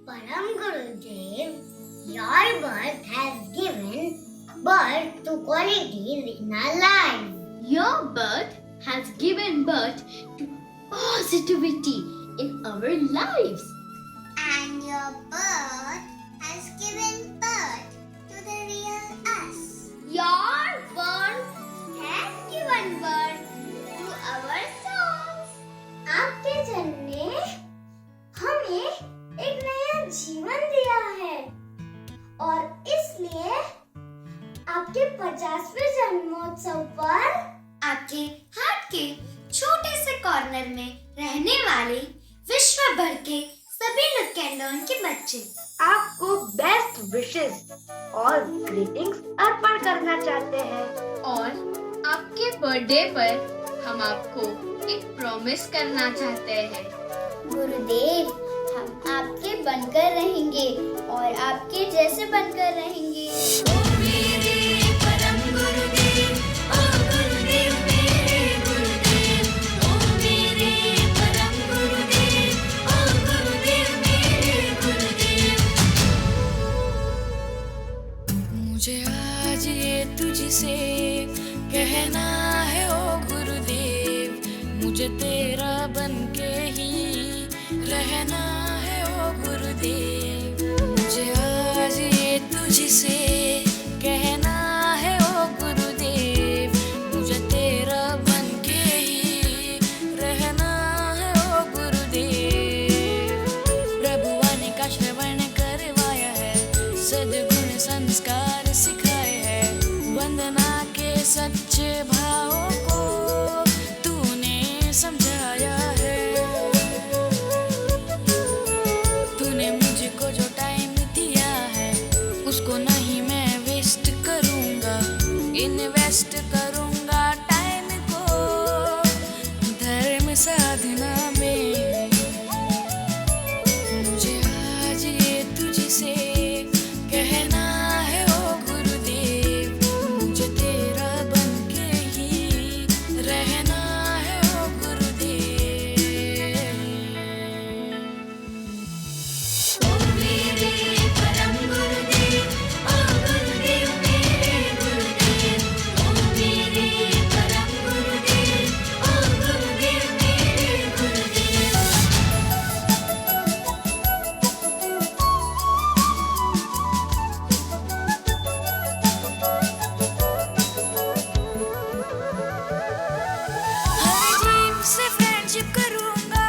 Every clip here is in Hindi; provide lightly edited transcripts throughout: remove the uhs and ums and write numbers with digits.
Param Gurudev, your birth has given birth to qualities in our lives. Your birth has given birth to positivity in our lives. And your birth has given birth to the real us. Your birth has given birth to our souls. आपके जन्म ने हमें एक नया जीवन दिया है और इसलिए आपके 50वें जन्मोत्सव पर आपके हार्ट के छोटे से कॉर्नर में रहने वाले विश्व भर के सभी लुकेंडोन के बच्चे आपको बेस्ट विशेस और ग्रीटिंग्स अर्पण करना चाहते हैं। और आपके बर्थडे पर हम आपको एक प्रॉमिस करना चाहते हैं। गुरुदेव, हम आपके बनकर रहेंगे और आपके जैसे बनकर रहेंगे। मुझे आज ये तुझसे कहना है ओ गुरुदेव, मुझे तेरा बनके ही रहना है ओ गुरुदेव। मुझे आज ये तुझसे कहना है ओ गुरुदेव, मुझे तेरा बनके ही रहना है ओ गुरुदेव। प्रभुआने का श्रवण करवाया है, सद्गुण संस्कार सिखाए हैं, वंदना के सच्चे भावों को तूने समझाया है। तूने मुझको जो टाइम दिया है उसको नहीं मैं वेस्ट करूंगा, इन्वेस्ट करूंगा टाइम को धर्म साधना में। मुझे आज ये तुझसे कहना है ओ गुरुदेव, मुझे तेरा बनके ही रहना है ओ गुरुदेव। ओ मेरे परम गुरुदेव, ओ गुरुदेव मेरे गुरुदेव, ओ मेरे परम गुरुदेव, ओ गुरुदेव मेरे गुरुदेव। हर जीव से फ्रेंडशिप करूंगा,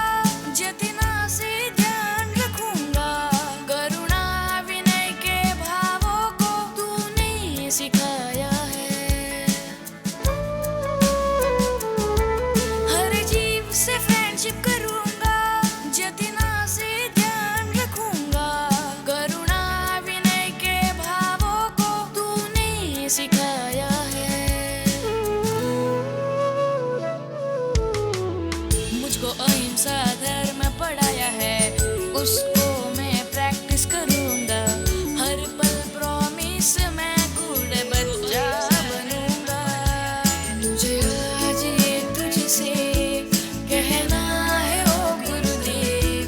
जतना से ध्यान रखूंगा, करुणा विनय के भावों को तूने सिखाया है। हर जीव से फ्रेंडशिप करूंगा, जतना से ध्यान रखूंगा, करुणा विनय के भावों को तूने सिखाया है। मुझको अहिंसा धर्म पढ़ाया है, उसको मैं प्रैक्टिस करूंगा, हर पल प्रॉमिस मैं गुड बच्चा बनूंगा। मुझे आज ये तुझसे कहना है ओ गुरुदेव,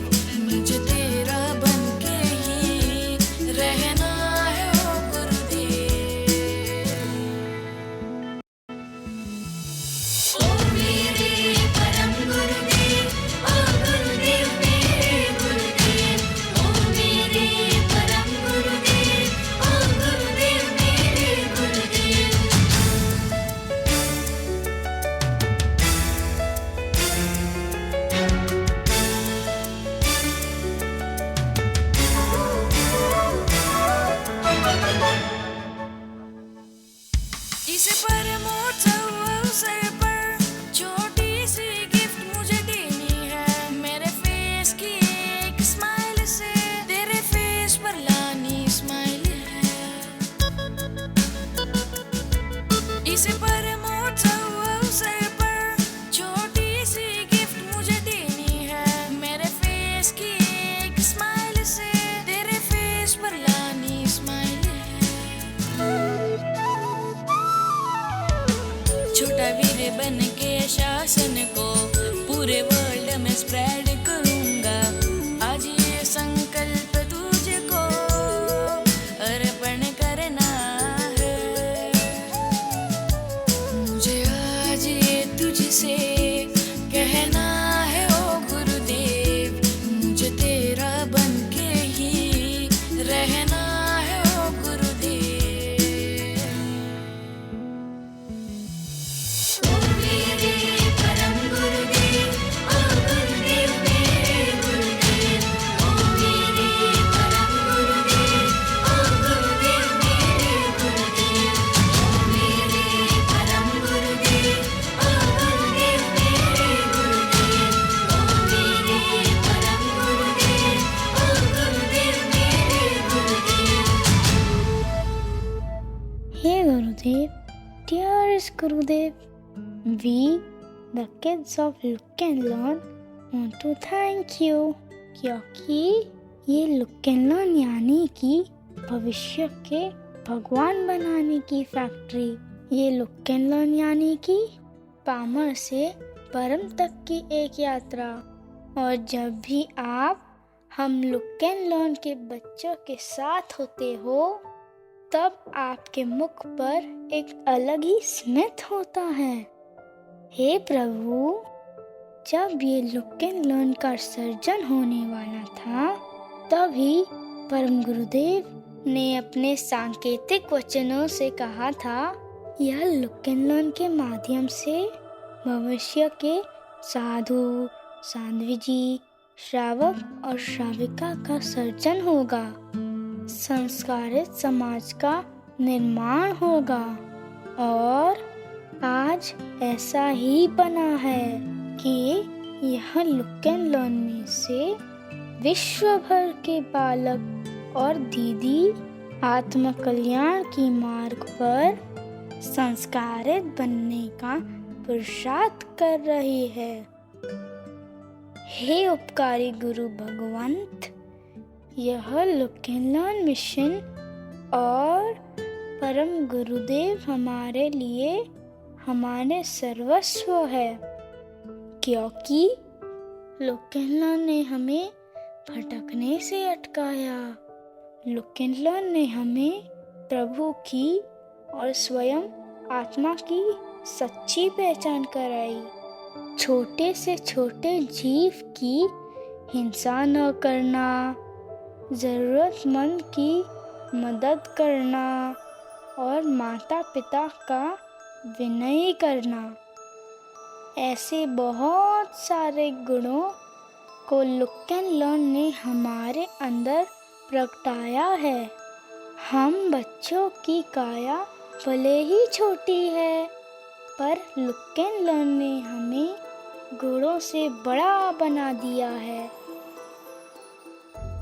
मुझे तेरा बनके ही रहना है ओ गुरुदेव। ओ मेरे परम गुरुदेव, ओ गुरुदेव मेरे गुरुदेव, ओ मेरे परम गुरुदेव, ओ गुरुदेव मेरे गुरुदेव। इस परमोत्सव अवसर पर छोटी सी गिफ्ट मुझे देनी है, मेरे फेस की एक स्माइल से तेरे फेस पर लानी स्माइल है। इस परमोत्सव अवसर पर छोटी सी गिफ्ट मुझे देनी है, मेरे फेस की एक स्माइल से तेरे फेस पर लानी स्माइल है। छोटा वीर बन के शासन को पूरे वर्ल्ड में स्प्रेड करूंगा, आज ये संकल्प तू तेरा बनके ही रहना है ओ गुरुदेव। ओ मेरे परम गुरुदेव, ओ गुरुदेव मेरे गुरुदेव, ओ मेरे परम गुरुदेव, ओ गुरुदेव मेरे गुरुदेव, ओ मेरे परम गुरुदेव, ओ गुरुदेव मेरे गुरुदेव, ओ मेरे परम गुरुदेव, ओ गुरुदेव मेरे गुरुदेव। Hey Gurudev, dearest Gurudev, we, the kids of Look and Learn, want to thank you क्योंकि ये Look and Learn यानी कि भविष्य के भगवान बनाने की फैक्ट्री, ये Look and Learn यानी कि पामर से परम तक की एक यात्रा। और जब भी आप हम Look and Learn के बच्चों के साथ होते हो तब आपके मुख पर एक अलग ही स्मित होता है। हे प्रभु, जब ये Look and Learn का सर्जन होने वाला था तभी परम गुरुदेव ने अपने सांकेतिक वचनों से कहा था यह Look and Learn के माध्यम से भविष्य के साधु, साध्वी जी, श्रावक और श्राविका का सर्जन होगा, संस्कारित समाज का निर्माण होगा। और आज ऐसा ही बना है कि यह Look and Learn में से विश्व भर के बालक और दीदी आत्म कल्याण की मार्ग पर संस्कारित बनने का पुरुषार्थ कर रही है। हे उपकारी गुरु भगवंत, यह Look and Learn मिशन और परम गुरुदेव हमारे लिए हमारे सर्वस्व है, क्योंकि Look and Learn ने हमें भटकने से अटकाया। Look and Learn ने हमें प्रभु की और स्वयं आत्मा की सच्ची पहचान कराई। छोटे से छोटे जीव की हिंसा न करना, ज़रूरतमंद की मदद करना और माता पिता का विनय करना, ऐसे बहुत सारे गुणों को Look and Learn ने हमारे अंदर प्रगटाया है। हम बच्चों की काया भले ही छोटी है, पर Look and Learn ने हमें गुणों से बड़ा बना दिया है।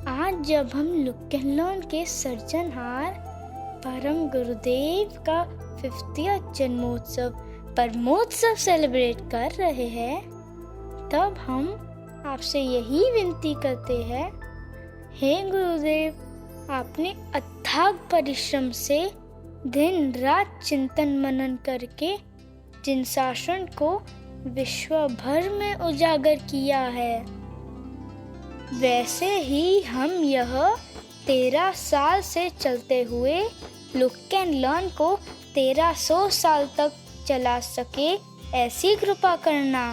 आज जब हम Look and Learn के सर्जनहार परम गुरुदेव का 50वां जन्मोत्सव परमोत्सव सेलिब्रेट कर रहे हैं, तब हम आपसे यही विनती करते हैं, हे गुरुदेव, आपने अथाग परिश्रम से दिन रात चिंतन मनन करके जिन शासन को विश्व भर में उजागर किया है, वैसे ही हम यह 13 साल से चलते हुए Look and Learn को 1300 साल तक चला सके, ऐसी कृपा करना।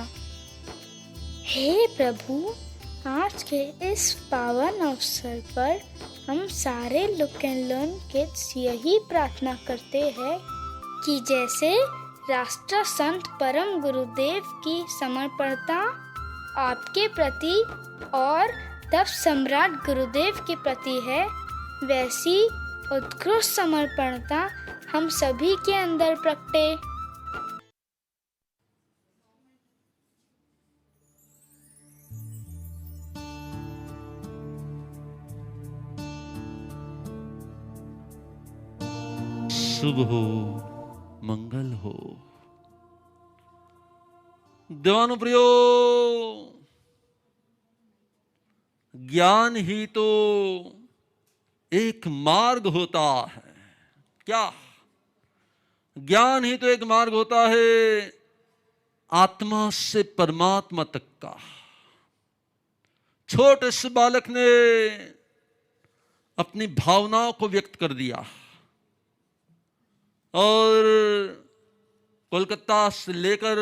हे प्रभु, आज के इस पावन अवसर पर हम सारे Look and Learn किड्स यही प्रार्थना करते हैं कि जैसे राष्ट्र संत परम गुरुदेव की समर्पणता आपके प्रति और तब सम्राट गुरुदेव के प्रति है, वैसी उत्कृष्ट समर्पणता हम सभी के अंदर प्रकटे। शुभ हो, मंगल हो। देवानुप्रियो, ज्ञान ही तो एक मार्ग होता है। क्या? ज्ञान ही तो एक मार्ग होता है आत्मा से परमात्मा तक का। छोटे से बालक ने अपनी भावनाओं को व्यक्त कर दिया और कोलकाता से लेकर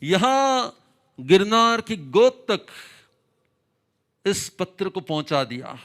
यहां गिरनार की गोद तक इस पत्र को पहुंचा दिया।